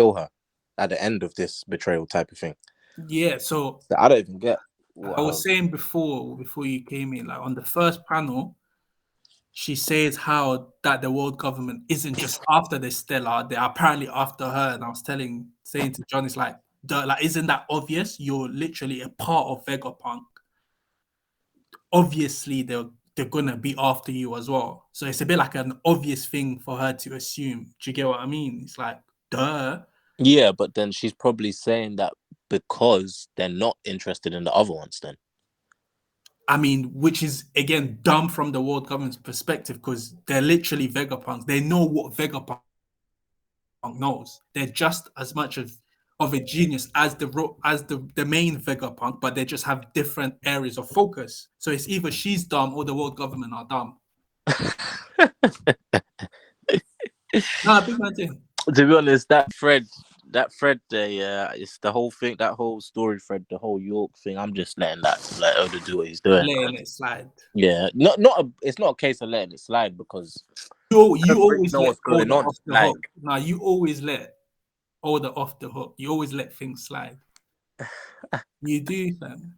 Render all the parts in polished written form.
kill her at the end of this betrayal type of thing. Yeah, so I don't even get what I was saying before you came in, like on the first panel, she says how that the world government isn't just after the Stella, they're apparently after her. And I was saying to John, it's like, duh, like, isn't that obvious? You're literally a part of Vegapunk. Obviously, they're gonna be after you as well. So it's a bit like an obvious thing for her to assume. Do you get what I mean? It's like, duh. Yeah, but then she's probably saying that because they're not interested in the other ones then. I mean, which is again dumb from the world government's perspective because they're literally Vegapunks. They know what Vegapunk knows. They're just as much of a genius as the main Vegapunk, but they just have different areas of focus. So it's either she's dumb or the world government are dumb. Nah, big man thing. To be honest, that thread there, it's the whole thing, that whole story thread, the whole York thing. I'm just letting that let Oda do what he's doing. Letting it slide. Yeah, it's not a case of letting it slide because you always know let what's going Oda on. off the hook. Nah, you always let Oda off the hook. You always let things slide. You do, fam.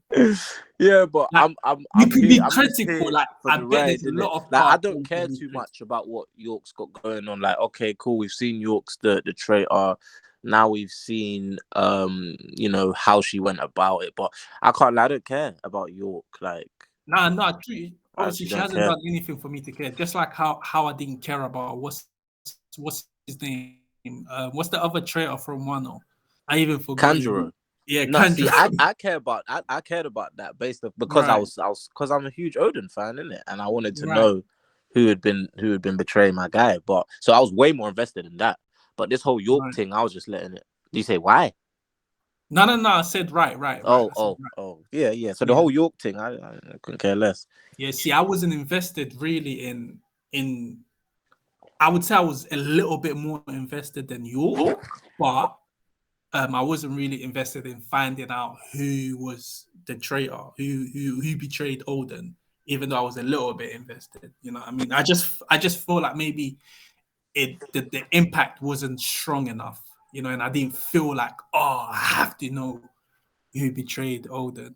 Yeah, but like, you can be critical. Like I bet there's a lot of like I don't care too much about what York's got going on. Like, okay, cool, we've seen York's the traitor. Now we've seen you know, how she went about it, but I can't lie, I don't care about York. Like, nah, true. Obviously, she hasn't done anything for me to care. Just like how I didn't care about what's his name. What's the other traitor from Wano? I even forgot. Kanjuro. Yeah, no, see, I care about I cared about that based off because right. I was because I'm a huge Odin fan, innit? And I wanted to know who had been betraying my guy. But so I was way more invested in that. But this whole York thing, I was just letting it. Do you say why? No. I said right. Yeah. So the whole York thing, I couldn't care less. Yeah, see, I wasn't invested really in. I would say I was a little bit more invested than York, but I wasn't really invested in finding out who was the traitor, who betrayed Odin, even though I was a little bit invested. You know what I mean? I just feel like maybe the impact wasn't strong enough, you know, and I didn't feel like, oh, I have to know who betrayed Odin.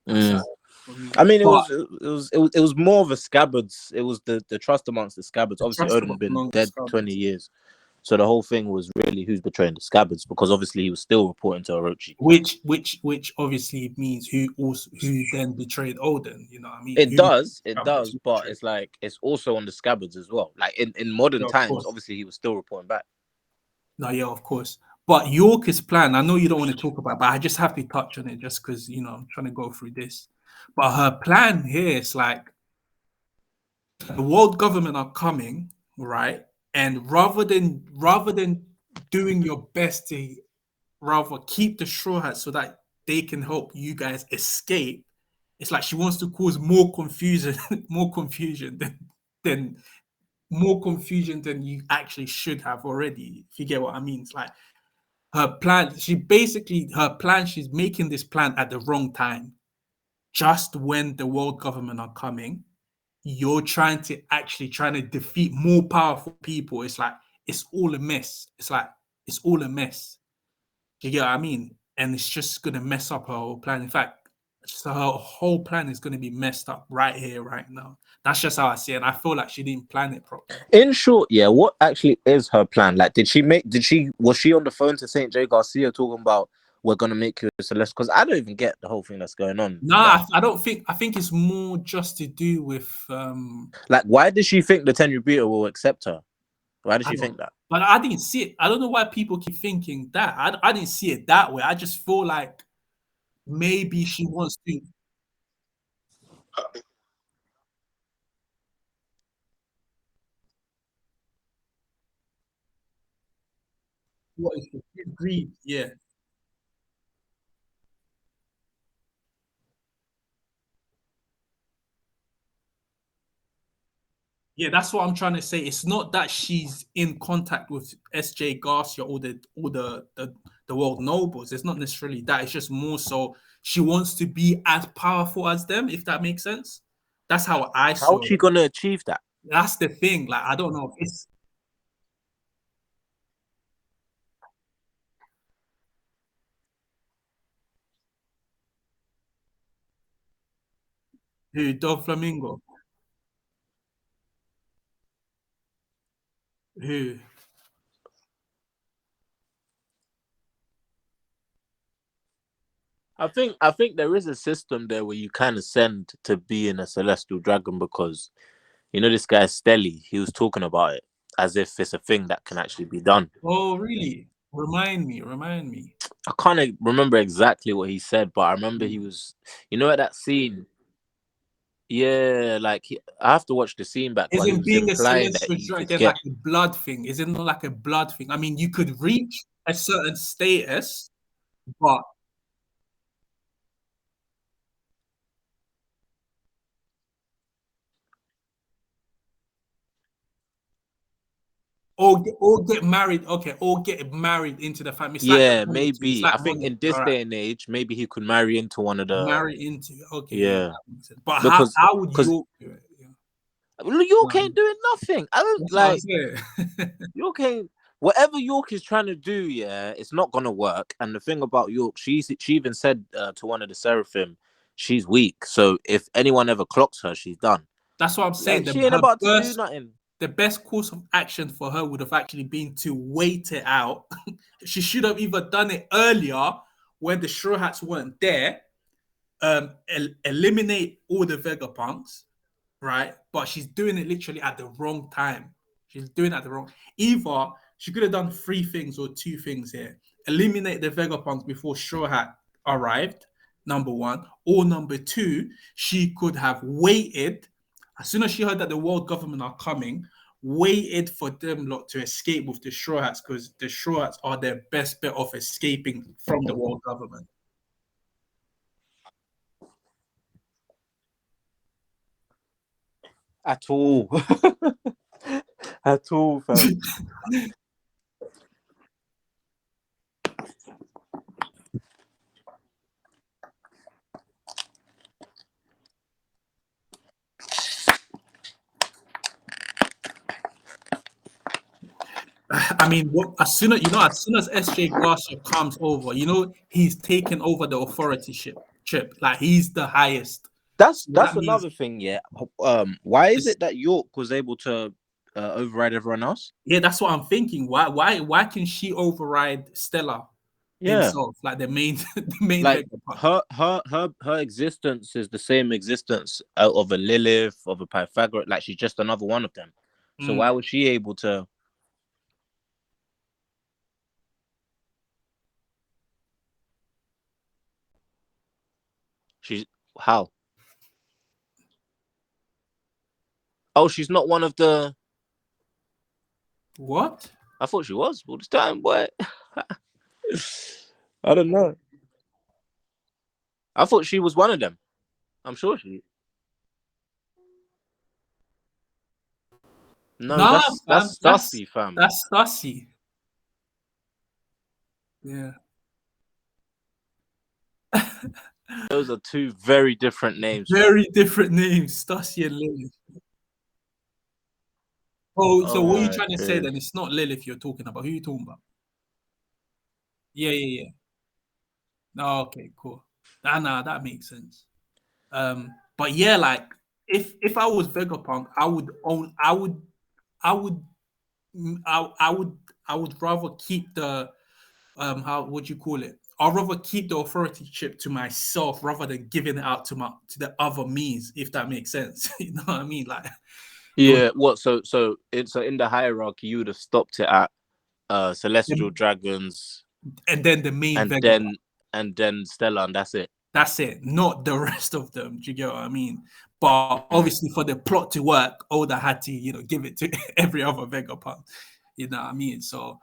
I mean, it was more of a scabbards. It was the trust amongst the scabbards. Obviously, Odin had been dead 20 years. So the whole thing was really who's betraying the scabbards, because obviously he was still reporting to Orochi. Which obviously means who then betrayed Odin, you know what I mean? It does, but it's like it's also on the scabbards as well. Like in modern times, obviously he was still reporting back. No, yeah, of course. But York's plan, I know you don't want to talk about, but I just have to touch on it just because, you know, I'm trying to go through this. But her plan here is like the world government are coming, right? And rather than doing your best to rather keep the Straw Hats so that they can help you guys escape, it's like she wants to cause more confusion, more confusion than you actually should have already. If you get what I mean, it's like her plan. Her plan. She's making this plan at the wrong time, just when the world government are coming. You're trying to defeat more powerful people. It's like it's all a mess. It's like it's all a mess. Do you get what I mean? And it's just gonna mess up her whole plan. In fact, so her whole plan is gonna be messed up right here, right now. That's just how I see it. And I feel like she didn't plan it properly. In short, yeah, what actually is her plan? Like, was she on the phone to Saint J Garcia talking about we're gonna make you a Celestial? Because I don't even get the whole thing that's going on. No, I don't think. I think it's more just to do with like, why does she think the Tenryubito will accept her? Why does she think that? But I didn't see it. I don't know why people keep thinking that. I didn't see it that way. I just feel like maybe she wants to. What is it? Greed, yeah. Yeah, that's what I'm trying to say. It's not that she's in contact with SJ Garcia or the world nobles. It's not necessarily that. It's just more so she wants to be as powerful as them, if that makes sense. That's how I saw it. How's she gonna achieve that? That's the thing. Like, I don't know. Who? Doflamingo? Who? I think there is a system there where you kind of send to be in a celestial dragon because this guy Stelly, he was talking about it as if it's a thing that can actually be done. Oh, really? Remind me. I can't remember exactly what he said, but I remember he was, at that scene. Yeah, like I have to watch the scene back, but he Isn't was being a implying that celestial he could dragon like get. a blood thing? Is it not like a blood thing? I mean, you could reach a certain status, but or get married. Okay, or get married into the family. It's like Yeah, royalty. It's maybe. like I think in royalty. this All right, day and age, maybe he could marry into one of the. marry into. Okay, yeah, Yeah, that makes sense. But how because how would because you do it? Yeah. York ain't doing nothing. I don't That's what I'm like saying. York ain't. Whatever York is trying to do, yeah, it's not gonna work. And the thing about York, she even said to one of the Seraphim, she's weak. So if anyone ever clocks her, she's done. That's what I'm saying. Like she ain't about to do First, nothing. the best course of action for her would have actually been to wait it out. She should have either done it earlier when the Straw Hats weren't there, eliminate all the Vegapunks, right? But she's doing it literally at the wrong time. She's doing it at the wrong. Either she could have done three things or two things here: eliminate the Vegapunks before Straw Hat arrived. Number one, or number two, she could have waited as soon as she heard that the world government are coming. Waited for them lot to escape with the Straw Hats because the Straw Hats are their best bet of escaping from the world government. At all. At all, fam. I mean, as soon as SJ Garcia comes over, he's taken over the authority chip. Like he's the highest. That's That means, another thing, yeah. Why is it that York was able to override everyone else? yeah, that's what I'm thinking. Why can she override Stella Yeah, himself, like the main, the main like Vegapunk? her existence is the same existence of a Lilith, of a Pythagoras. Like she's just another one of them. So Mm. why was she able to? She's how? Oh, she's not one of the. What? I thought she was all this time, boy. I don't know. I thought she was one of them. I'm sure she. No, Nah, that's fam, Stussy, fam. that's Stussy. Yeah. Those are two very different names, fam. Very different names, Stussy and Lilith. Oh, so what are you Oh, trying to say okay. then? It's not Lilith you're talking about. Who are you talking about? Yeah, yeah, yeah. Oh, okay, cool. Nah, that makes sense. But yeah, like if I was Vegapunk, I would own. I would, I would, I would rather keep the how would you call it? I'd rather keep the authority chip to myself rather than giving it out to the other me's, if that makes sense. You know what I mean? Like it was Yeah, what? So it's in the hierarchy, you would have stopped it at celestial dragons, and then the main and Vegapunk. then Stella, and that's it. That's it, not the rest of them. Do you get what I mean? But Mm. obviously, for the plot to work, Oda had to, give it to every other Vegapunk. You know what I mean? So,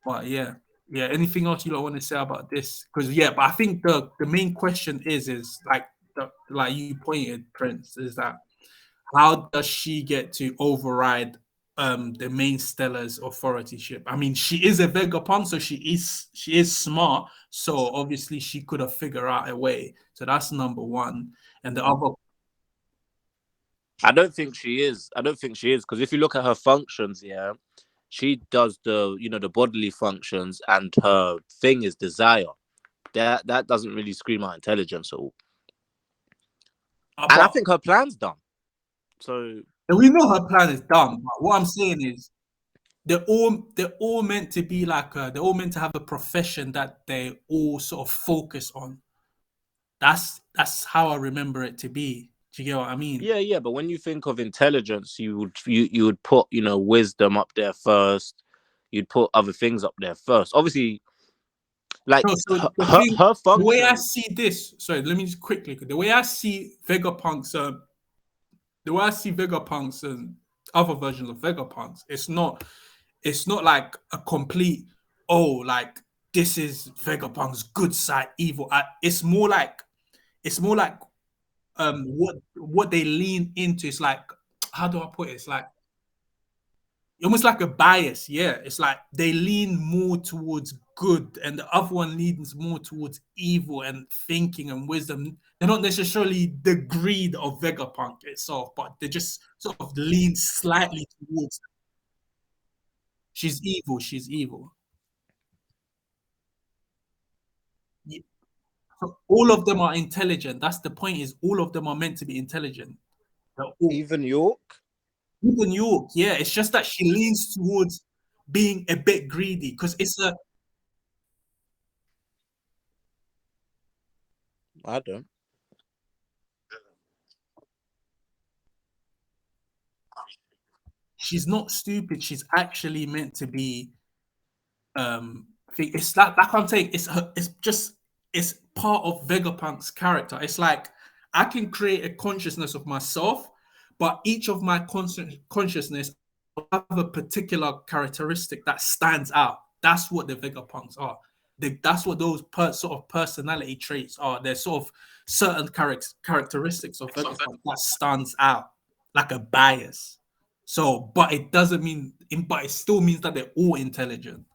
but yeah. Anything else you don't want to say about this? Because but I think the main question is like you pointed, Prince, is that how does she get to override the main Stella's authorityship? I mean, she is a Vegapunk, so she is smart. So obviously she could have figured out a way. So that's number one. And the other I don't think she is because if you look at her functions, yeah, she does the bodily functions, and her thing is desire. That doesn't really scream out intelligence at all. And I think her plan's dumb. So we know her plan is dumb. But what I'm saying is, they're all meant to be like they're all meant to have a profession that they all sort of focus on. That's how I remember it to be. Do you get what I mean? Yeah. But when you think of intelligence, you would put wisdom up there first. You'd put other things up there first. Obviously, like no, so her function. The way I see this, sorry, let me just quickly. The way I see Vegapunk's, and other versions of Vegapunks, it's not like a complete, like this is Vegapunk's good side, evil. It's more like what they lean into. It's like, how do I put it? It's like almost like a bias. Yeah, it's like they lean more towards good, and the other one leans more towards evil and thinking and wisdom. They're not necessarily the greed of Vegapunk itself, but they just sort of lean slightly towards. She's evil. She's evil. Yeah. So all of them are intelligent. That's the point. Is all of them are meant to be intelligent. Even York. Even York, yeah. It's just that she leans towards being a bit greedy because I don't. She's not stupid. She's actually meant to be. It's like I'm saying. It's part of Vegapunk's character. It's like I can create a consciousness of myself, but each of my consciousness have a particular characteristic that stands out. That's what the Vegapunks are. That's what those sort of personality traits are. They're sort of certain characteristics of Vegapunk that stands out like a bias. So, but it doesn't mean, but it still means that they're all intelligent.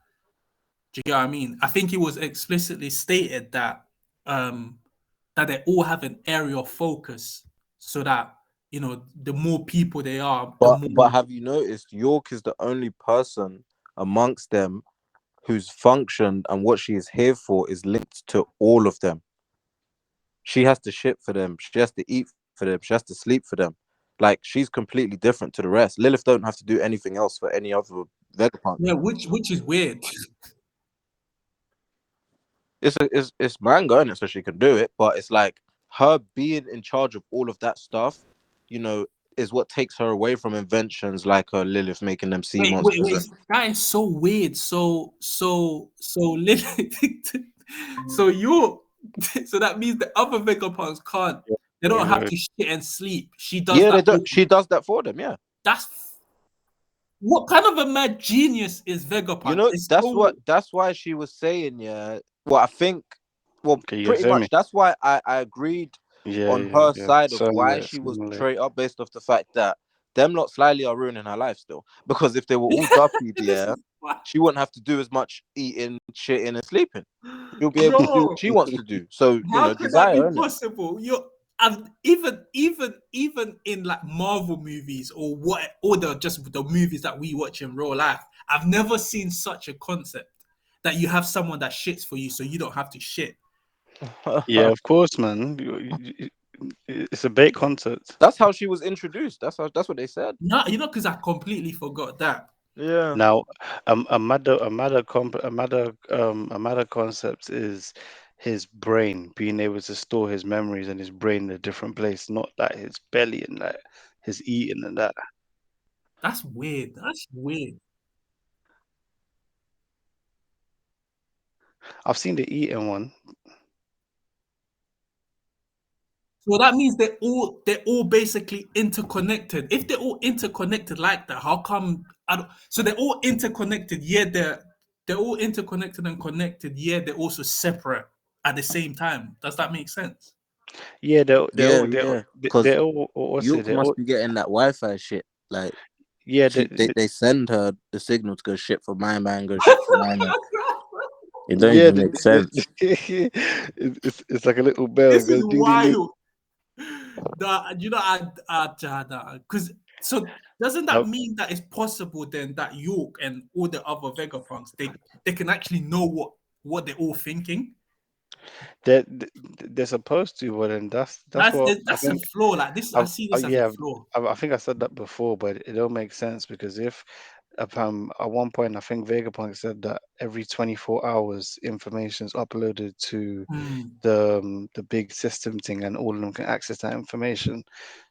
Do you get what I mean? I think it was explicitly stated that that they all have an area of focus, so that the more people they are, the more. But have you noticed York is the only person amongst them whose function and what she is here for is linked to all of them. She has to ship for them. She has to eat for them. She has to sleep for them. Like, she's completely different to the rest. Lilith don't have to do anything else for any other Vegapunk. Yeah, which is weird. It's manga in it, so she can do it. But it's like her being in charge of all of that stuff, is what takes her away from inventions like Lilith making them sea monsters. Wait. That is so weird. So Lilith. So you. So that means the other Vegapunks can't. They don't have to shit and sleep. She does. Yeah, that they don't. She does that for them. Yeah. That's what kind of a mad genius is Vegapunk? That's why she was saying, yeah. Well, I think, pretty much. Me? That's why I agreed on her side of why she was straight up, based off the fact that them lot slyly are ruining her life still. Because if they were all duppied, yeah, she wouldn't have to do as much eating, shitting, and sleeping. You'll be able to do what she wants to do. So how could that be possible? Even in like Marvel movies or the movies that we watch in real life, I've never seen such a concept that you have someone that shits for you so you don't have to shit. Yeah, of course, man. It's a bait concept. That's how she was introduced. That's what they said. No, because I completely forgot that. Yeah. Now, a matter concept is his brain being able to store his memories and his brain in a different place, not like his belly and like his eating and that. That's weird. I've seen the eating one. So that means they're all basically interconnected. If they're all interconnected like that, how come? So they're all interconnected. Yeah, they're all interconnected and connected. Yeah, they're also separate at the same time. Does that make sense? Yeah, they're Because you must be getting that Wi-Fi shit. Like, yeah, they send her the signal to go shit for my man, go shit for my man. It don't even make sense. It's like a little bell. This is wild. Because so doesn't that mean that it's possible then that York and all the other Vegapunks they can actually know what they're all thinking? They're supposed to, but then that's what I That's a think. flaw. Like this, I see this as a Yeah, flaw. I think I said that before, but it don't make sense because if at one point I think Vegapunk said that every 24 hours information is uploaded to the big system thing, and all of them can access that information.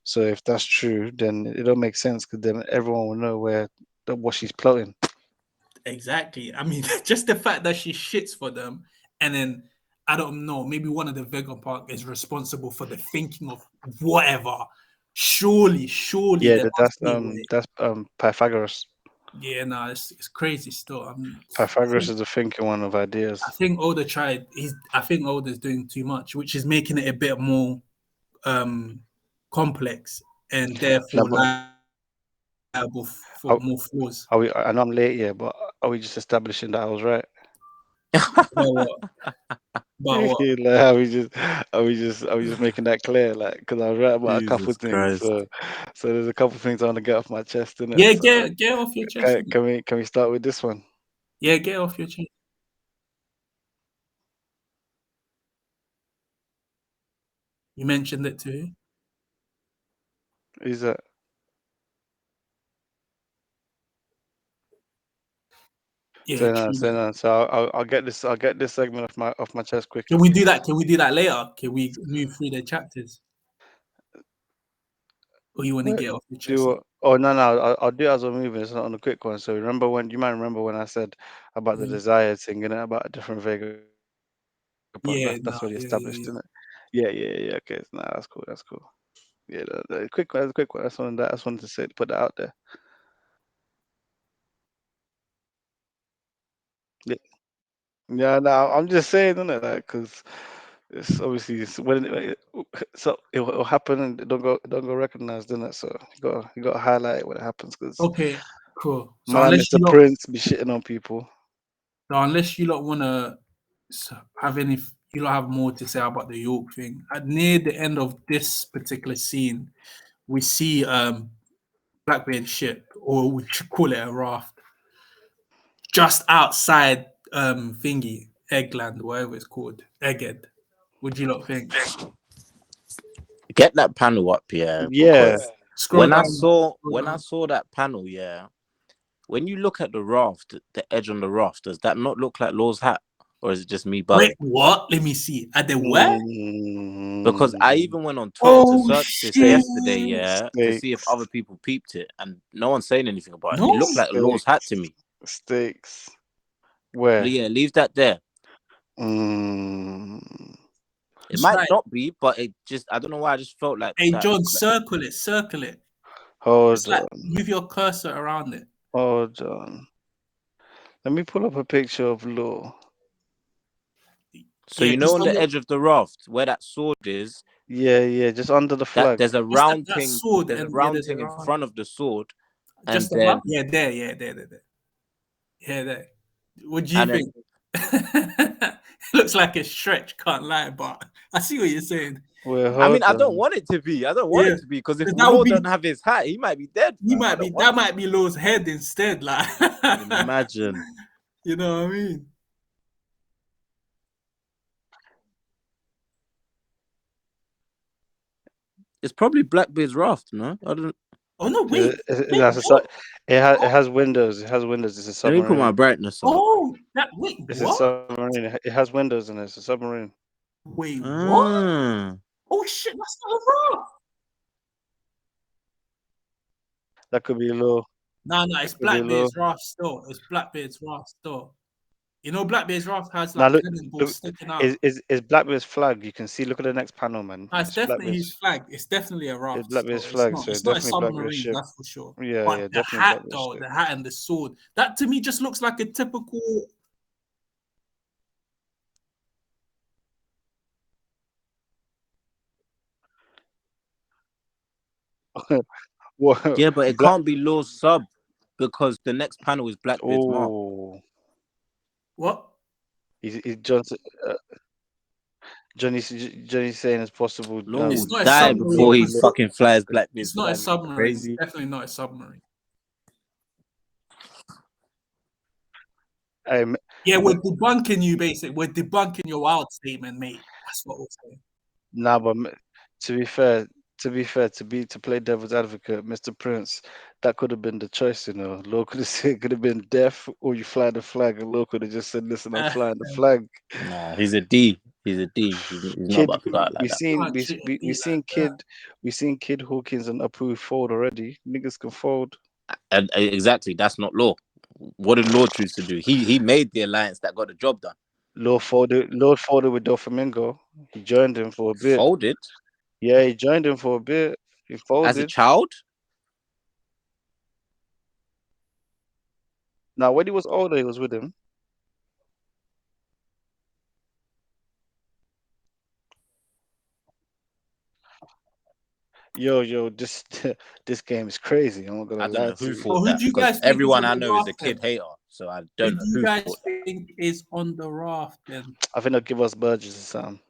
So if that's true, then it don't make sense because then everyone will know what she's plotting. Exactly. I mean, just the fact that she shits for them, and then I don't know, maybe one of the Vegapunk is responsible for the thinking of whatever. Surely Yeah, there must be a way. that's Pythagoras. Yeah, no, it's crazy still. Pythagoras is the thinking one of I ideas. think Oda tried. I think Oda's doing too much, which is making it a bit more complex and No, therefore but liable for are, more flaws. are we? I know I'm late, yeah, but are we just establishing that I was right? But what? But what? Like, are we just making that clear? Like, because I was right about a couple Jesus things, Christ. so there's a couple things I want to get off my chest, innit? Yeah, So get off your chest. can we start with this one? Yeah, get off your chest. You mentioned it too. Is that Yeah, true. so I'll get this segment off my chest quickly. Can we do that? Can we do that later? Can we move through the chapters? Or you want to get off your chest? Oh no, I'll do it as we're moving. It's not on a quick one. So you might remember when I said about the desire thing, and about a different Vega. Yeah, That's already established, isn't it? Yeah. Okay, nah, that's cool. That's cool. Yeah, the quick one. I just wanted to say, put that out there. Yeah, no, I'm just saying, isn't it? Like, because it's obviously so it'll happen and don't go recognized, isn't it? So you got to highlight it when it happens, because okay, cool. So man, Mr. Prince be shitting on people. So unless you lot want to have any, you don't have more to say about the York thing. Near the end of this particular scene, we see Blackbeard's ship, or we should call it a raft, just outside thingy, Eggland, whatever it's called, Egghead. What do you lot think? Get that panel up, yeah. Yeah. Because when I saw that panel, yeah, when you look at the raft, the edge on the raft, does that not look like Law's hat? Or is it just me bugging? Wait, what? Let me see. At the where? Because I even went on Twitter to search this yesterday, yeah, to see if other people peeped it, and no one's saying anything about it. It looked like Law's hat to me. Stakes. Where? Yeah, leave that there. It might not be, but it just, I don't know why, I just felt like. Hey, John, circle it. Hold on. Move your cursor around it. Hold on. Let me pull up a picture of Law. So you know, on the edge of the raft where that sword is. Yeah, just under the flag. There's a round thing. There's a round thing in front of the sword. Just and then there. Yeah, there. What do you think? It looks like a stretch, can't lie, but I see what you're saying. I mean, I don't want it to be. Because if Law don't have his hat, he might be dead. That might be Law's head instead. Like, imagine. You know what I mean? It's probably Blackbeard's raft, no? I don't. Oh no, wait. It has windows. It has windows. It's a submarine. Let me put my brightness on. Oh, it's a submarine. It has windows in it. It's a submarine. Wait, what? Oh shit, that's not a raft. That could be a little. No, it's Blackbeard's raft still. It's Blackbeard's raft still. You know, Blackbeard's raft has like cannonballs sticking out. Is Blackbeard's flag? You can see. Look at the next panel, man. No, it's definitely his flag. It's definitely a raft. It's Blackbeard's flag. It's not a submarine, that's for sure. Yeah, but the hat, though, the hat and the sword, that to me just looks like a typical. Yeah, but it can't be Law's sub, because the next panel is Blackbeard's mark. What? Johnny's saying it's possible. Law will die before he fucking flies Blackbeard's flag. It's not a submarine. Crazy. It's definitely not a submarine. Yeah, we're debunking you, basically. We're debunking your wild statement, mate. That's what we're saying. Nah, but to be fair, to play devil's advocate, Mr. Prince, that could have been the choice, you know. Law could have said, could have been deaf, or you fly the flag, and Law could have just said, "Listen, I'm flying the flag." Nah, he's a D. He's a D. He's not Kid, about to go out we like that. seen Can't treat a we D like seen that. Kid Hawkins and Apu fold already. Niggas can fold. And exactly, that's not Law. What did Law choose to do? He made the alliance that got the job done. Lord folded with Doflamingo. He joined him for a bit. Folded Yeah, he joined him for a bit. He as a folded. child. Now, when he was older, he was with him. Yo, this this game is crazy. I'm not gonna I don't lie know to who you. So thought who that do you because guys think is everyone on I the know is a raft kid then? hater, so I Who don't do know you who guys thought that. think is on the raft then? I think they'll give us Burgess or something.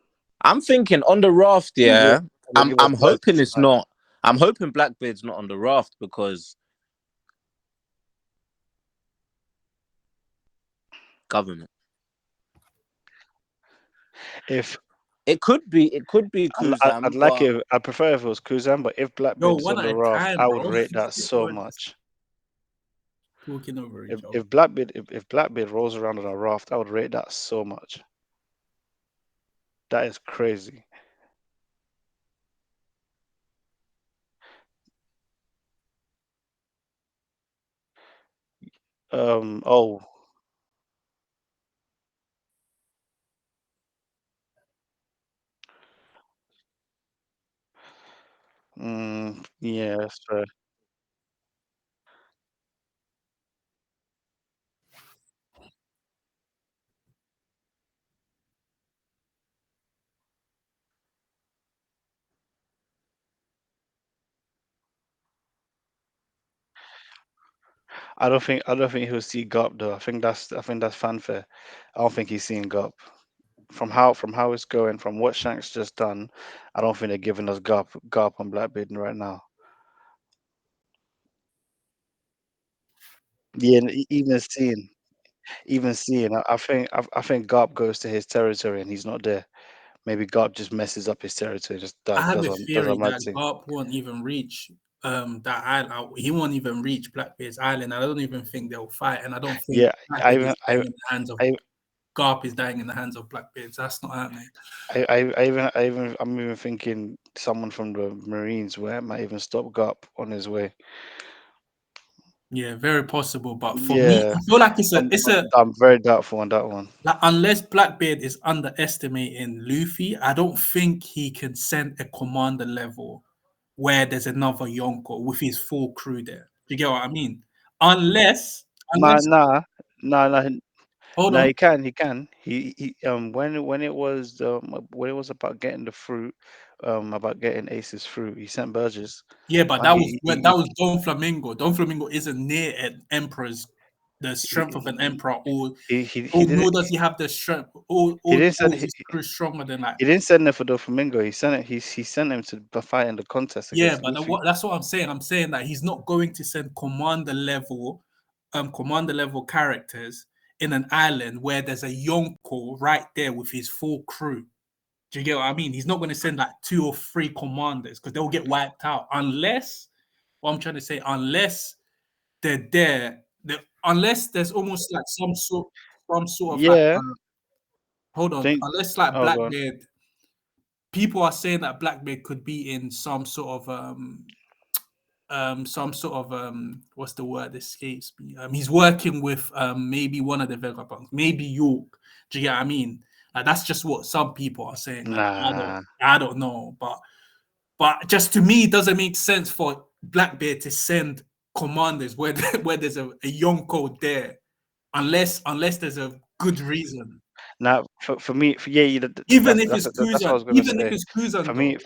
I'm thinking on the raft. Yeah, Yeah, they'll give us I'm hoping Burgess it's or something. not. I'm hoping Blackbeard's not on the raft because government. If It could be. It could be I'd Kuzam, like but it. I prefer if it was Kuzan, but if Yo, Blackbeard is one on at the a raft, time, I would bro. rate that People so are just much. talking over If each other. if Blackbeard if Blackbeard rolls around on a raft, I would rate that so much. That is crazy. Oh, yeah, that's fair. I don't think he'll see Gup though. I think that's fanfare. I don't think he's seeing Gup. From how it's going, from what Shanks just done, I don't think they're giving us Gup on Blackbeard right now. Yeah, and even seeing, I think Gup goes to his territory and he's not there. Maybe Gup just messes up his territory, just I have a does a theory mad that thing. Garp won't even reach that island. He won't even reach Blackbeard's island. I don't even think they'll fight, and I don't think Yeah, I Blackbeard even is dying in the hands of I Garp is dying in the hands of Blackbeard. That's not happening. I'm even thinking someone from the Marines where might even stop Gup on his way. Yeah, very possible. But for me, Yeah, I feel like it's a I'm very doubtful on that one. like, unless Blackbeard is underestimating Luffy, I don't think he can send a commander level where there's another Yonko with his full crew there. Do you get what I mean? Unless, Nah, unless, nah, nah, nah. hold No, on. he can. When it was about getting the fruit, about getting Ace's fruit, he sent Burgess. Yeah, but Like that was when that was Don Flamingo. Don Flamingo isn't near an emperor's the strength of an emperor, he or didn't nor does he have the strength, he didn't or send is his crew stronger than like. he didn't send him for Doflamingo. He sent it. He sent him to fight in the contest Yeah, against but Luffy. that's what I'm saying. I'm saying that he's not going to send commander level characters in an island where there's a Yonko right there with his full crew. Do you get what I mean? He's not going to send like 2 or 3 commanders because they'll get wiped out unless. What I'm trying to say, unless they're there, unless there's almost like some sort of like. Yeah, Hold on, think. unless like Oh god. Blackbeard, people are saying that Blackbeard could be in some sort of what's the word escapes me, he's working with maybe one of the Vegabonds, maybe York. Do you get what I mean? That's just what some people are saying. Like, Nah, I don't know, but just to me it doesn't make sense for Blackbeard to send commanders where where there's a Yonko there, unless there's a good reason. nah. For me, yeah, Even if it's that's what I Kuzan, was gonna even if say. it's Kuzan though, like,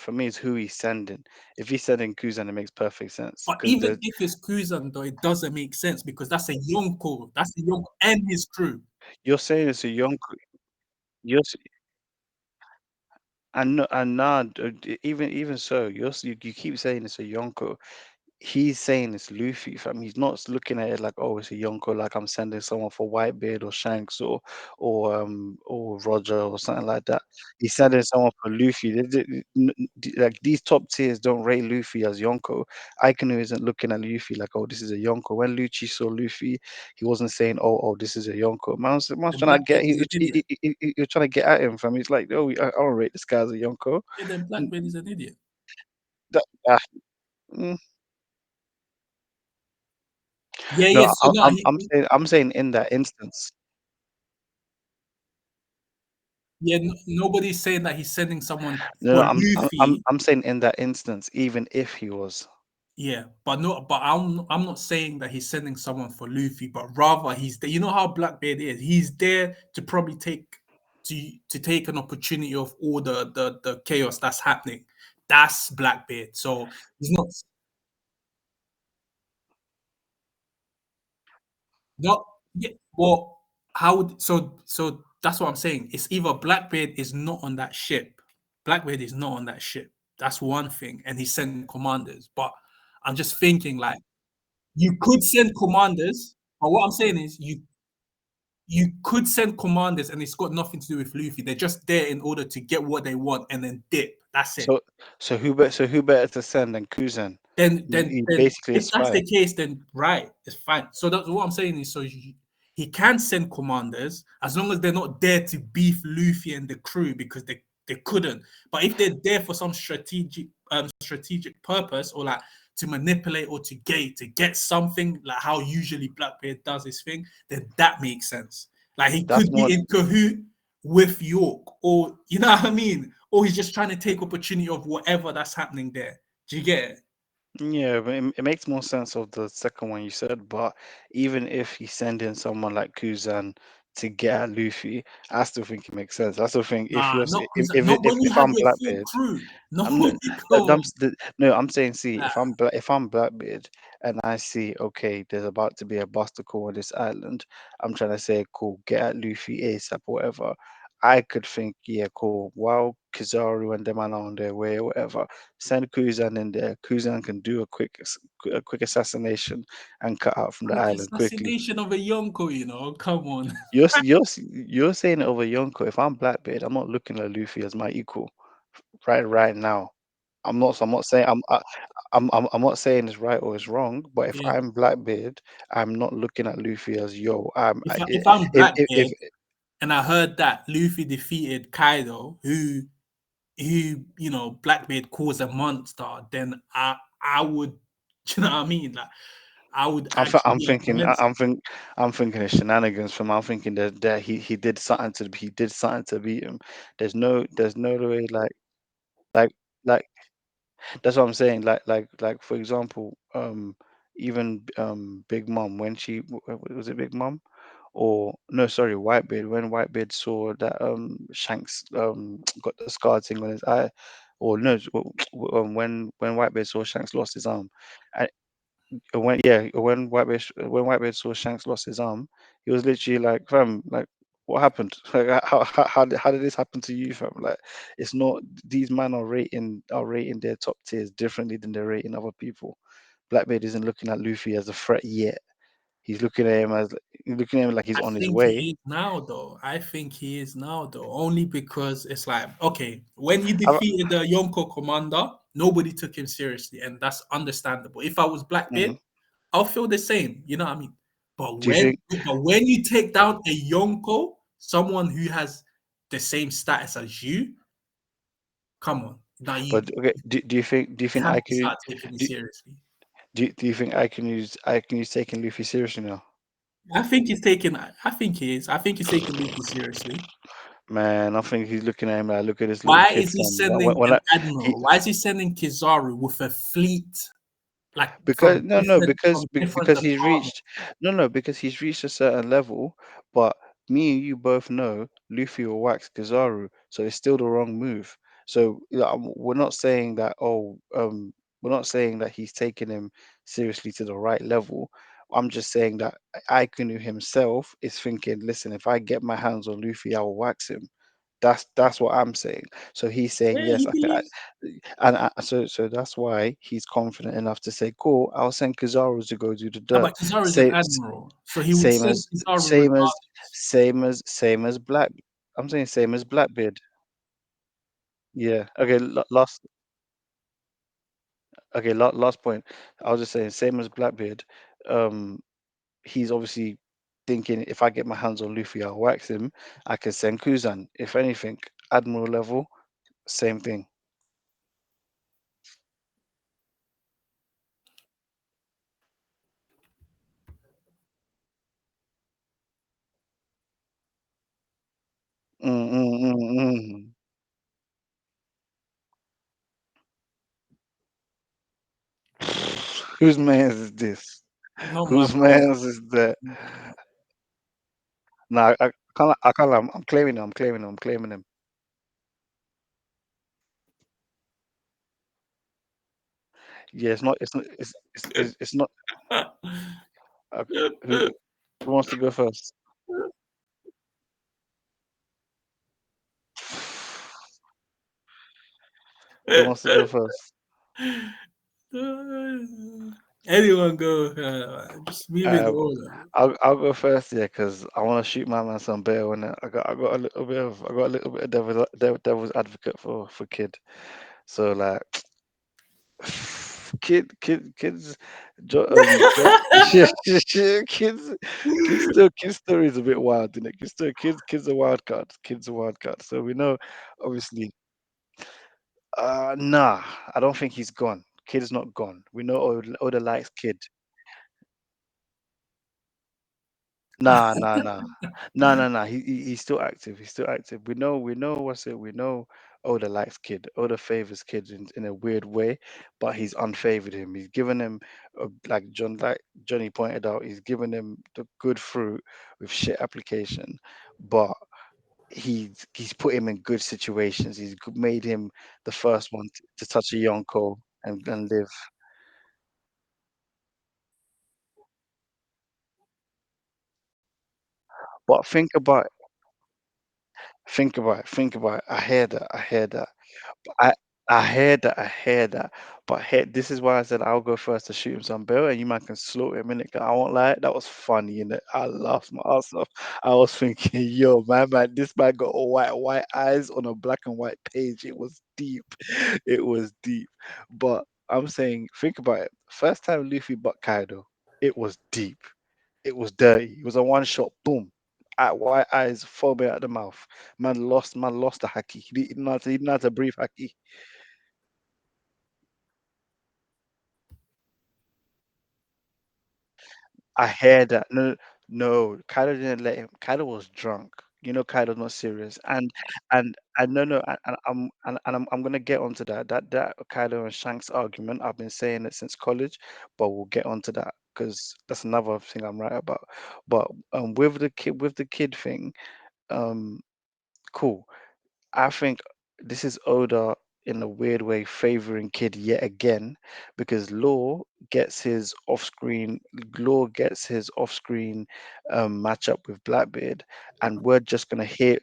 For me is who he's sending. If he's sending Kuzan, it makes perfect sense but because even the if it's Kuzan though, it doesn't make sense because that's a Yonko. That's a Yonko and his crew. you're saying it's a young. You're s- and no, and nah, even so, you keep saying it's a Yonko. he's saying it's Luffy, fam. He's not looking at it like, oh, it's a Yonko, like I'm sending someone for Whitebeard or Shanks or Roger or something like that. He's sending someone for Luffy. Like these top tiers don't rate Luffy as Yonko. Aikanu isn't looking at Luffy like, oh, this is a Yonko. When Lucci saw Luffy, he wasn't saying, oh, this is a Yonko. Man's Then trying to get Blackbeard is an idiot. you're trying to get at him, fam. He's like, oh, I don't rate this guy as a Yonko. Yeah, then N- Blackbeard is an idiot. That, ah, mm. Yeah, No, yeah. So no, I'm saying in that instance. yeah. Nobody's saying that he's sending someone No, for no, Luffy. I'm saying in that instance, even if he was. Yeah, but no, but I'm not saying that he's sending someone for Luffy, but rather he's there. You know how Blackbeard is. He's there to probably take an opportunity of all the chaos that's happening. That's Blackbeard. So he's not yeah. Well, how would so that's what I'm saying. It's either Blackbeard is not on that ship. Blackbeard is not on that ship. That's one thing, and he's sending commanders. But I'm just thinking like you could send commanders, but what I'm saying is you could send commanders and it's got nothing to do with Luffy. They're just there in order to get what they want and then dip. That's it. So so who better to send than Kuzan? Then He's, then he's then basically a if that's spy. the case, then right, it's fine. So that's what I'm saying is he can send commanders as long as they're not there to beef Luffy and the crew because they couldn't. But if they're there for some strategic purpose or like to manipulate or to get something like how usually Blackbeard does his thing, then that makes sense. Like he That's could be more. in cahoot with York, or you know what I mean, or he's just trying to take opportunity of whatever that's happening there. Do you get it? Yeah, but it makes more sense of the second one you said. But even if he's sending someone like Kuzan to get at Luffy, I still think it makes sense. I still think if Nah, you're not because not if when you have I'm your full Blackbeard. crew. No, I'm not, come on. no, I'm saying, see, Nah, if I'm Blackbeard and I see, okay, there's about to be a busticle on this island, I'm trying to say, cool, get at Luffy ASAP or whatever. I could think, yeah, cool. While Kizaru and them are on their way or whatever, send Kuzan in there. Kuzan can do a quick assassination and cut out from the quick island quickly. assassination of a Yonko, come on. You're saying it over Yonko. If I'm Blackbeard, I'm not looking at Luffy as my equal right now. I'm not saying I'm not saying it's right or it's wrong, but if Yeah. I'm Blackbeard, I'm not looking at Luffy as yo. If I'm If Blackbeard and I heard that Luffy defeated Kaido, who Blackbeard calls a monster, then I would, you know what I mean? Like I would actually I'm be thinking apprehensive. I'm thinking of shenanigans from. I'm thinking that he did something to beat him. There's no way like like that's what I'm saying. Like for example, even Big Mom when was it Big Mom or no, sorry, Whitebeard, when Whitebeard saw that Shanks got the scar thing on his eye, or no, when Whitebeard saw Shanks lost his arm, and when Whitebeard saw Shanks lost his arm, he was literally like, fam, like what happened? Like how did this happen to you, fam? Like it's not, these men are rating their top tiers differently than they're rating other people. Blackbeard isn't looking at Luffy as a threat yet. He's looking at him like he's I on his think he way. is now, though. I think he is now, though, only because it's like, okay, when he I, defeated the Yonko commander, nobody took him seriously, and that's understandable. If I was Blackbeard, mhm. I'll feel the same. You know what I mean? But Do you when think? but when you take down a Yonko, someone who has the same status as you, come on. Now But okay, do you think have I to could start taking it do, seriously. do you think I can use taking Luffy seriously now? I think he is. I think he's taking Luffy seriously. Man, I think he's looking at him like, look at this little Why kid is he from sending when an he admiral? Why is he sending Kizaru with a fleet like because no no from different because he's departments? reached no no because he's reached a certain level, but me and you both know Luffy will wax Kizaru, so it's still the wrong move. So we're not saying that he's taking him seriously to the right level. I'm just saying that Aikunu himself is thinking, listen, if I get my hands on Luffy, I will wax him. That's what I'm saying. So he's saying Yeah, yes. he believes. So that's why he's confident enough to say, "Cool, I'll send Kizaru to go do the No, dirt." but Kizaru is an Same, admiral, so he would same send as Kizaru same as regardless. same as Black. I'm saying same as Blackbeard. Yeah. Okay. Last. Okay. Last point. I was just saying same as Blackbeard. Um, he's obviously thinking if I get my hands on Luffy, I'll wax him. I can send Kuzan. If anything, admiral level, same thing. Mm, mm, mm, mm. Whose man's is this? Not my Whose bro. man's is that? No, I can't. I'm claiming him. I'm claiming him. I'm claiming him. Yeah, it's not. It's not. It's not. Uh, who wants to go first? Who wants to go first? Anyone go? Just move in the Um, order. I'll go first, yeah, because I want to shoot my man some bail, and I got a little bit of devil's advocate for kid. So like kids yeah, kids story is a bit wild, isn't it? Kids are wild cards. Kids are wild cards. So we know, obviously, nah, I don't think he's gone. Kid is not gone. We know Oda likes kid. Nah. He's still active. He's still active. We know what's it. We know Oda likes kid. Oda favors kids in a weird way, but he's unfavored him. He's given him like Johnny pointed out. He's given him the good fruit with shit application, but he's put him in good situations. Made him the first one to touch a Yonko and live. But think about it. I hear that. I hear that. I I hear that. I hear that. But this is why I said I'll go first to shoot him some bill, and you might can slaughter him in it. I won't lie, that was funny, innit? I laughed my ass off. I was thinking, yo, man, this man got white eyes on a black and white page. It was deep. It was deep. But I'm saying, think about it. First time Luffy butt Kaido, it was deep. It was dirty. It was a one shot, boom. At white eyes, foaming at the mouth. Man lost the haki. He didn't have to breathe haki. I heard that. No, no, Kaido didn't let him. Kaido was drunk. You know, Kaido's not serious. And no, no, and I'm gonna get onto that Kaido and Shanks argument. I've been saying it since college, but we'll get onto that because that's another thing I'm right about. But with the kid thing, um, cool. I think this is Oda in a weird way favoring Kid yet again because Law gets his off-screen matchup with Blackbeard, and we're just gonna hear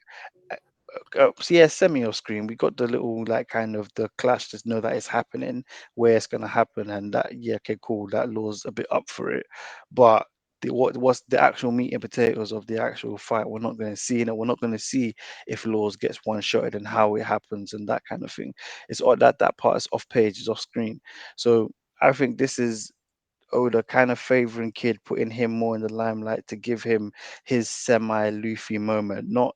so yeah, semi off screen. We got the little like kind of the clash to know that it's happening, where it's gonna happen, and that yeah, okay, cool. That Law's a bit up for it, but what's the actual meat and potatoes of the actual fight? We're not going to see it. We're not going to see if Laws gets one shotted and how it happens and that kind of thing. It's all that part is off page, is off screen. So I think this is Oda kind of favoring Kid, putting him more in the limelight to give him his semi Luffy moment, not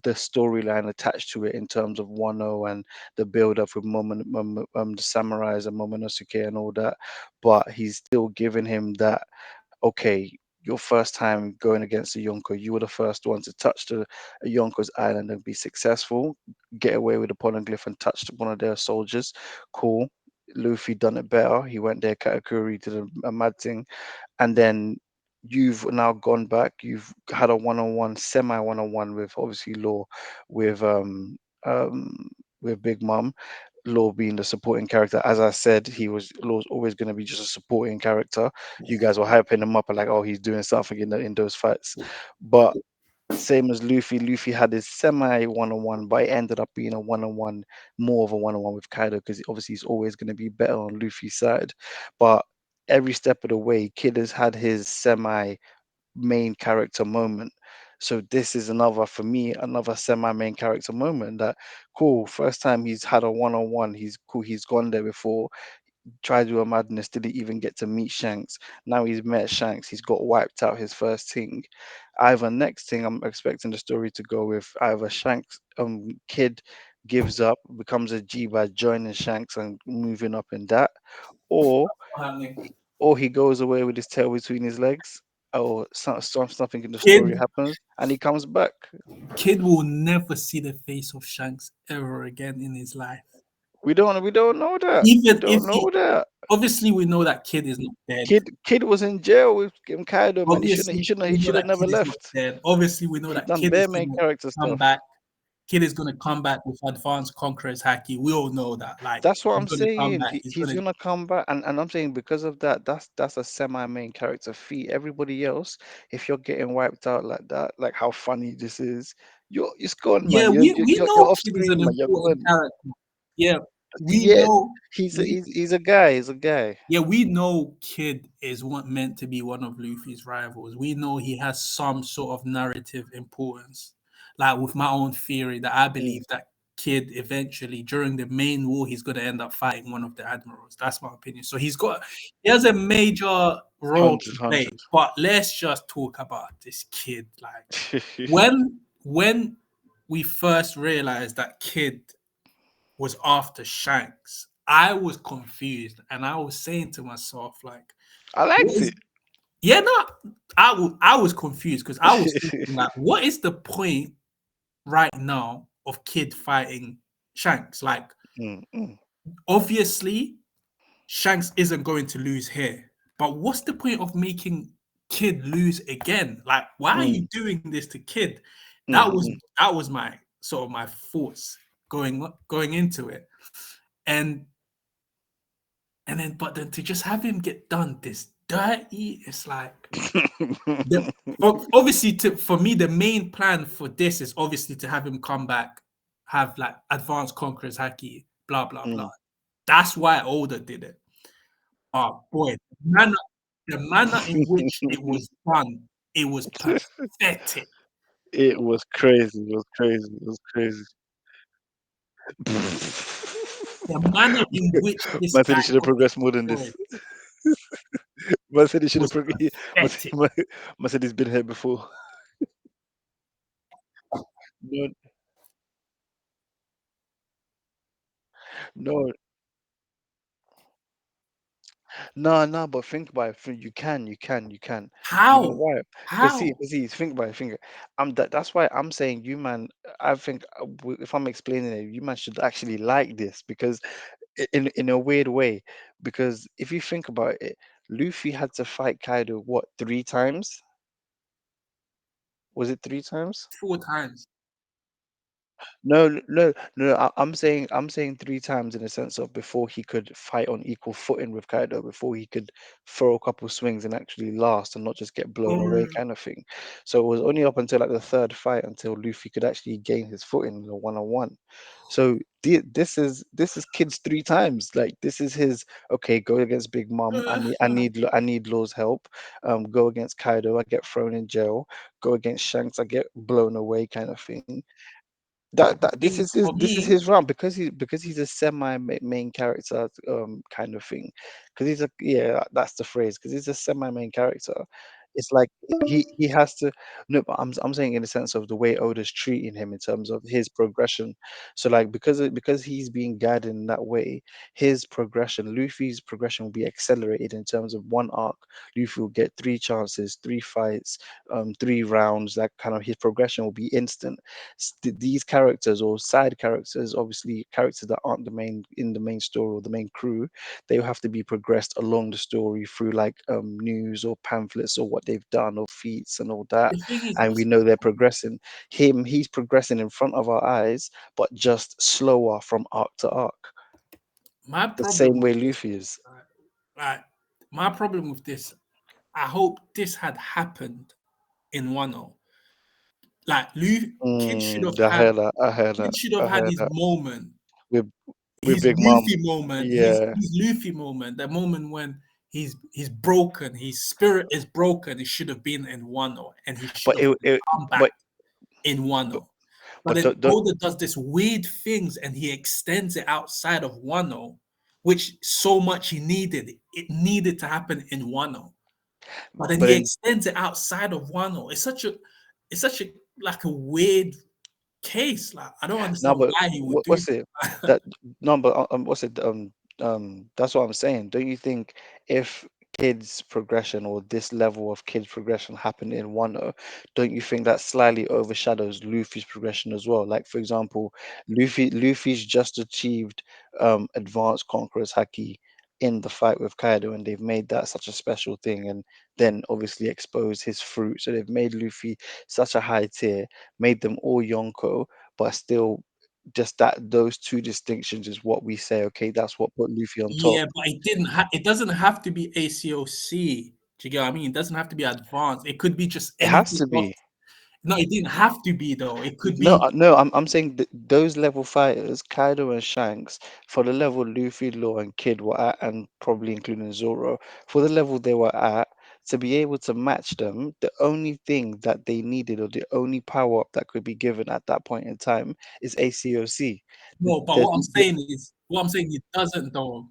the storyline attached to it in terms of Wano and the build up with the samurais and Momonosuke and all that. But he's still giving him that, okay, your first time going against a Yonko, you were the first one to touch a Yonko's island and be successful, get away with the polyglyph and touch one of their soldiers. Cool. Luffy done it better. He went there, Katakuri did a mad thing, and then you've now gone back. You've had a one-on-one, semi one-on-one with obviously Law, with um with Big Mom. Law being the supporting character. As I said, Law's always going to be just a supporting character. You guys were hyping him up and like, oh, he's doing something in those fights, but Same as Luffy. Luffy had his semi one-on-one, but it ended up being a one-on-one, more of a one-on-one with Kaido, because obviously he's always going to be better on Luffy's side. But every step of the way, Kid has had his semi main character moment. So this is another, for me, another semi main character moment. That cool. First time he's had a one-on-one. He's cool. He's gone there before, tried to do a madness, didn't even get to meet Shanks. Now he's met Shanks, he's got wiped out his first thing. Either next thing, I'm expecting the story to go with either Shanks Kid gives up, becomes a G by joining Shanks and moving up in that, or or he goes away with his tail between his legs, or something in the story Kid, happens and he comes back. Kid will never see the face of Shanks ever again in his life. We don't know that. We Even if don't know he, that. obviously, we know that Kid is not dead. Kid was in jail with Kaido, man. Obviously, He should have never Kid is not left. dead. Obviously, we know He that done Kid is bare going main to character come stuff. back. Kid is going to come back with Advanced Conqueror's Haki. We all know that. Like, That's what I'm he's going to come saying. back. He's gonna come back, and I'm saying because of that, that's a semi-main character feat. Everybody else, if you're getting wiped out like that, like how funny this is, it's gone, Yeah, man. we You're know off Kid is an screen, man. You're important gone. character. Yeah, we Yeah, know. he's a guy. He's a guy. Yeah, we know Kid is meant to be one of Luffy's rivals. We know he has some sort of narrative importance. Like with my own theory that I Mm, believe that Kid eventually during the main war he's going to end up fighting one of the admirals. That's my opinion. So he has a major role to 100. play. But let's just talk about this Kid. Like when we first realized that Kid was after Shanks, I was confused and I was saying to myself, like, I what liked is it. yeah, no, I was confused because I was thinking like, what is the point right now of Kid fighting Shanks? Like, Mm, mm, obviously, Shanks isn't going to lose here, but what's the point of making Kid lose again? Like, why are you mm, doing this to Kid? mm, mm. That was my sort of my thoughts going into it, and but then to just have him get done this dirty, it's like obviously for me the main plan for this is obviously to have him come back, have like Advanced Conqueror's Haki, blah blah blah. Mm. That's why Oda did it. Oh boy, the manner in which it was done, it was pathetic. It was crazy. It was crazy. It was crazy. The manner in which this Man said guy he should have got progressed more than destroyed this. Man said he should have was progressed. pathetic. Man said he's been here before. No, no, no. But think about it. You can. You know How? why? How? Think about it. That's why I'm saying you, man. I think if I'm explaining it, you man should actually like this, because in a weird way, because if you think about it, Luffy had to fight Kaido what, 3 times? Was it 3 times? 4 times. No. I'm saying 3 times in the sense of before he could fight on equal footing with Kaido, before he could throw a couple swings and actually last and not just get blown away, Um, kind of thing. So it was only up until like the third fight until Luffy could actually gain his footing in a one-on-one. So this is Kid's 3 times. Like this is his, okay, go against Big Mom. I need Law's help. Go against Kaido. I get thrown in jail. Go against Shanks. I get blown away, kind of thing. That this thing is his for this is me, his round, because he's a semi main character, kind of thing, because he's a, yeah, that's the phrase, because he's a semi main character. It's like he has to, no, but I'm saying in the sense of the way Oda's treating him in terms of his progression. So like because he's being guided in that way, his progression, Luffy's progression will be accelerated in terms of one arc. Luffy will get 3 chances, 3 fights, 3 rounds. That kind of, his progression will be instant. These characters or side characters, obviously characters that aren't the main in the main story or the main crew, they will have to be progressed along the story through like news or pamphlets or what they've done or feats and all that. the thing is, And we know they're progressing. He's progressing in front of our eyes, but just slower from arc to arc, my the problem same with way this, Luffy is. right, my problem with this, I hope this had happened in 1-0. Like Kid should have I had heard that. I heard that. Kid should have I had heard his that. moment, With his Big Mom. Luffy moment, Yeah. his Luffy moment, the moment when he's broken, his spirit is broken. It should have been in Wano, and he should But have it come back but in but, Wano. But but then don't Oda does this weird things, and he extends it outside of Wano, which so much he needed. It needed to happen in Wano, but then but he then extends it outside of Wano. It's such a like a weird case. Like I don't no, understand but why he would do what's it that. that no, but what's it that's what I'm saying. Don't you think if kids progression or this level of kids progression happened in Wano, don't you think that slightly overshadows Luffy's progression as well? Like for example, Luffy's just achieved advanced conqueror's haki in the fight with Kaido, and they've made that such a special thing, and then obviously exposed his fruit. So they've made Luffy such a high tier, made them all Yonko, but still just that those two distinctions is what we say, okay, that's what put Luffy on top. Yeah, but it doesn't have to be ACOC. Do you get what I mean? It doesn't have to be advanced. It could be just It has anything to else. be. No, it didn't have to be though. It could No, be no, I'm saying those level fighters, Kaido and Shanks, for the level Luffy, Law, and Kid were at, and probably including Zoro, for the level they were at, to be able to match them, the only thing that they needed, or the only power up that could be given at that point in time, is ACOC. no. But There's, what I'm saying it doesn't though.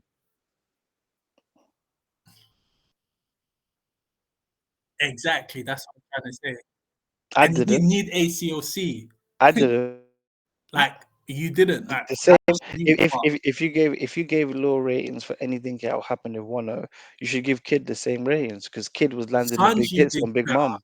Exactly. That's what I'm trying to say. I And he didn't. didn't need ACOC. I didn't. Like you didn't. Like The Kaido same. knew, but If you gave low ratings for anything that happened in Wano, you should give Kid the same ratings because Kid was landing the big Sanji hits did on Big better Mom.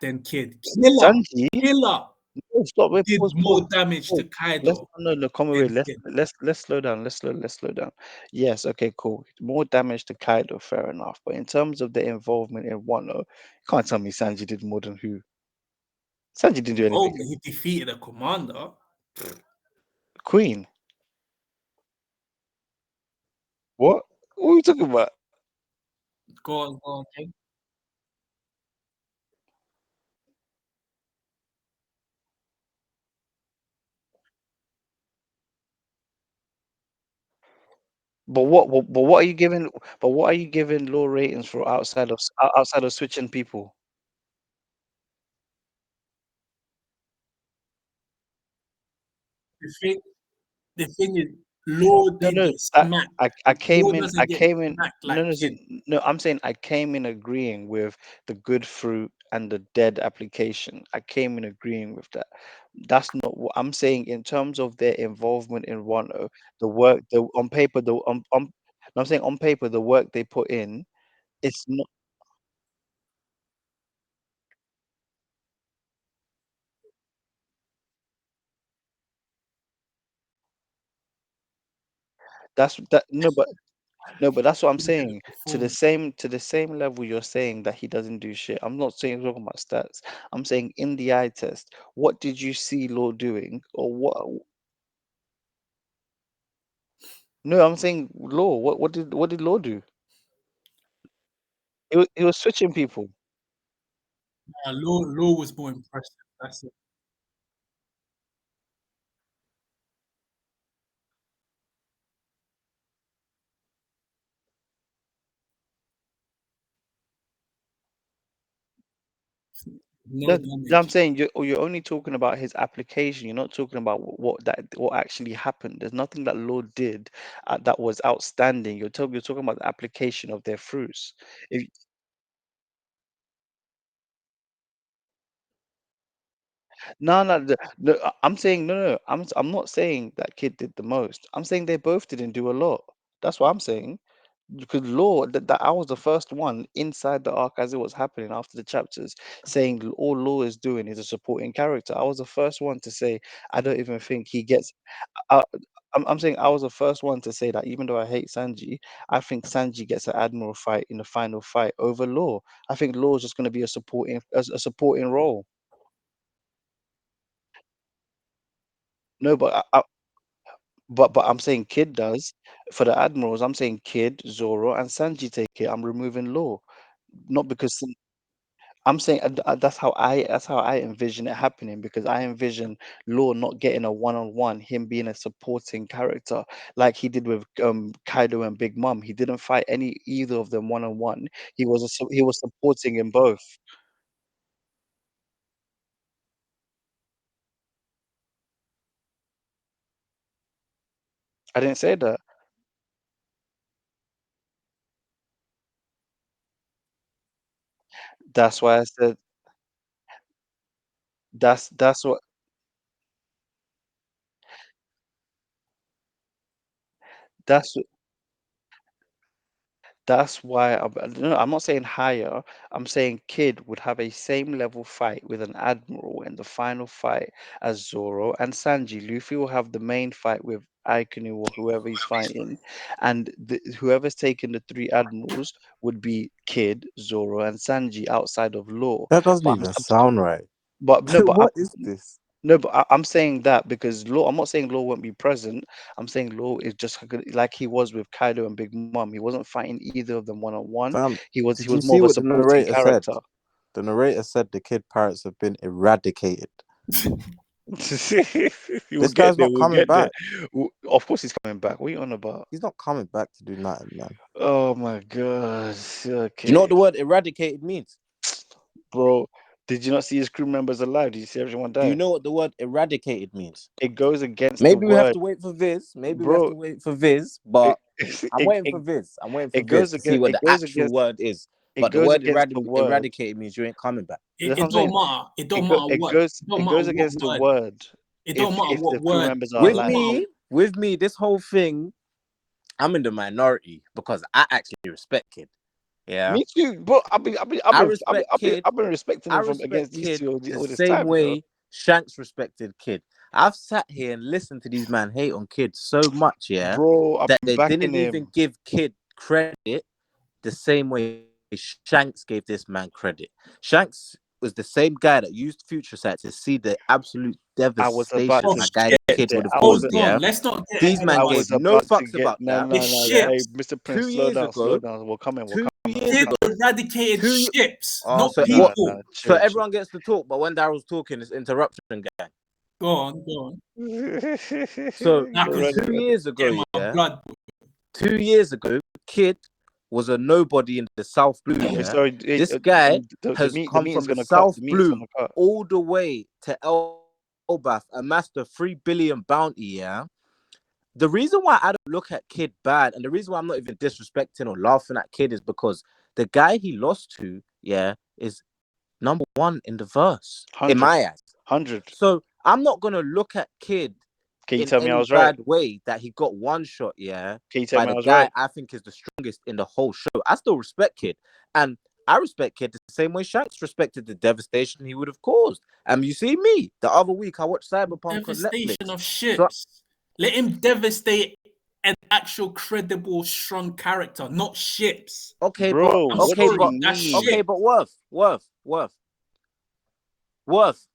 than Kid. Killer, Sanji, Killer no, stop. Wait, did more damage to pause. Let's Kaido no, no, come away. than Kid. Let's slow down. Let's slow down. Yes, okay, cool. More damage to Kaido, fair enough. But in terms of the involvement in Wano, you can't tell me Sanji did more than who. Sanji didn't do Oh, anything. but he defeated a commander. Queen, what? What are you talking about? Go on, King. But what are you giving? But what are you giving low ratings for outside of switching people? The thing, the thing is, Law No, didn't no. get smacked. I Law came in. doesn't get smacked No, like no, Kid. no. I'm saying I came in agreeing with the good fruit and the dead application. I came in agreeing with that. That's not what I'm saying in terms of their involvement in Wano. The work, the on paper, the no, I'm saying on paper, the work they put in. It's not. That's that. No, but no, but that's what I'm Look at the saying. performance. To the same level you're saying that he doesn't do shit. I'm not saying talking about stats. I'm saying in the eye test, what did you see Law doing? Or what no, I'm saying Law. What did Law do? He was switching people. Law was more impressive. That's it. No I'm damage. saying you're only talking about his application. You're not talking about what actually happened. There's nothing that Law did that was outstanding. You're talking about the application of their fruits. If No, no, no. I'm saying no, no. I'm not saying that kid did the most. I'm saying they both didn't do a lot. That's what I'm saying. Because Law, that I was the first one inside the arc as it was happening after the chapters, saying all Law is doing is a supporting character. I was the first one to say I don't even think he gets. I, I'm saying I was the first one to say that even though I hate Sanji, I think Sanji gets an admiral fight in the final fight over Law. I think Law is just going to be a supporting role. No, but I'm saying Kid does. For the admirals, I'm saying Kid, Zoro, and Sanji take it. I'm removing Law, not because I'm saying that's how I envision it happening, because I envision Law not getting a one-on-one, him being a supporting character like he did with Kaido and Big Mom. He didn't fight either of them one-on-one. He was supporting in both. I didn't say that. That's why I said that's what that's That's why no, I'm not saying higher. I'm saying Kid would have a same level fight with an admiral in the final fight as Zoro and Sanji. Luffy will have the main fight with Aikinu or whoever he's fighting, and whoever's taking the three admirals would be Kid, Zoro, and Sanji outside of Law. That doesn't But even sound right. but no, but What is this? no, but I'm saying that because Law. I'm not saying Law won't be present. I'm saying Law is just like he was with Kaido and Big Mom. He wasn't fighting either of them one on one. Fam, He did you was more see of a what the supporting narrator said? character. The narrator said the kid pirates have been eradicated. We'll This get guy's there. not We'll coming get there. back. Of course, he's coming back. What are you on about? He's not coming back to do nothing, man. Oh my god. Do you know what Okay, the word eradicated means? bro. Did you not see his crew members alive? Did you see everyone Do you die? know what the word eradicated means? It goes against the Maybe we have word, to wait for Viz. Maybe we have bro. to wait for Viz, It but I'm it, waiting for it, Viz. I'm waiting for it Viz goes to see against what the actual word is. it But the goes word against the word. eradicated means you ain't coming back. It, That's what it I'm don't saying. matter. It don't matter what. It don't It matter goes what against the word. word It don't matter if the what crew word. members are It With don't alive. matter. me, this whole thing, I'm in the minority because I actually respect Kid. Yeah, Me too, bro. I respect Kid. I've been respecting I him from respect against these Kid two the all this same time, though. way Shanks respected Kid. I've sat here and listened to these man hate on Kid so much, yeah, Bro, I've that been they backing didn't even him. give Kid credit the same way Shanks gave this man credit. Shanks was the same guy that used Future Sight to see the absolute I was about devastation Oh to my guy shit! get Kid there. would have I was Hold caused, yeah. on. Let's not get These ahead of man I gave was no about to fucks get about no that. no it's no no. Hey, ships. Mr. Prince, 2 years slow ago, down. We're coming. We're 2 years Kid ago, eradicated 2 ships, oh, not so what? people. No, So chill, chill. everyone gets to talk, but when Daryl's talking, it's interruption gang. Go on, go on. So Nah, You're because running. 2 years ago, get my yeah, blood. 2 years ago, Kid was a nobody in the South Blue. Yeah, Sorry, this guy has the come meeting's from the gonna cut. South The meeting's Blue gonna cut. all the way to Elbath, amassed a 3 billion bounty. Yeah, the reason why I don't look at Kid bad, and the reason why I'm not even disrespecting or laughing at Kid is because the guy he lost to, yeah, is number one in the verse in 100, my eyes. 100. So I'm not gonna look at Kid Can you in tell me I any was right? bad way that he got one shot, yeah, Can you tell by me I the was guy right? I think is the strongest in the whole show. I still respect Kid, and I respect Kid the same way Shanks respected the devastation he would have caused. You see me the other week I watched Cyberpunk on Devastation Netflix. of So ships. Let him devastate an actual credible, strong character, not ships. Bro, I'm what do sorry, you that's mean? shit. Worth.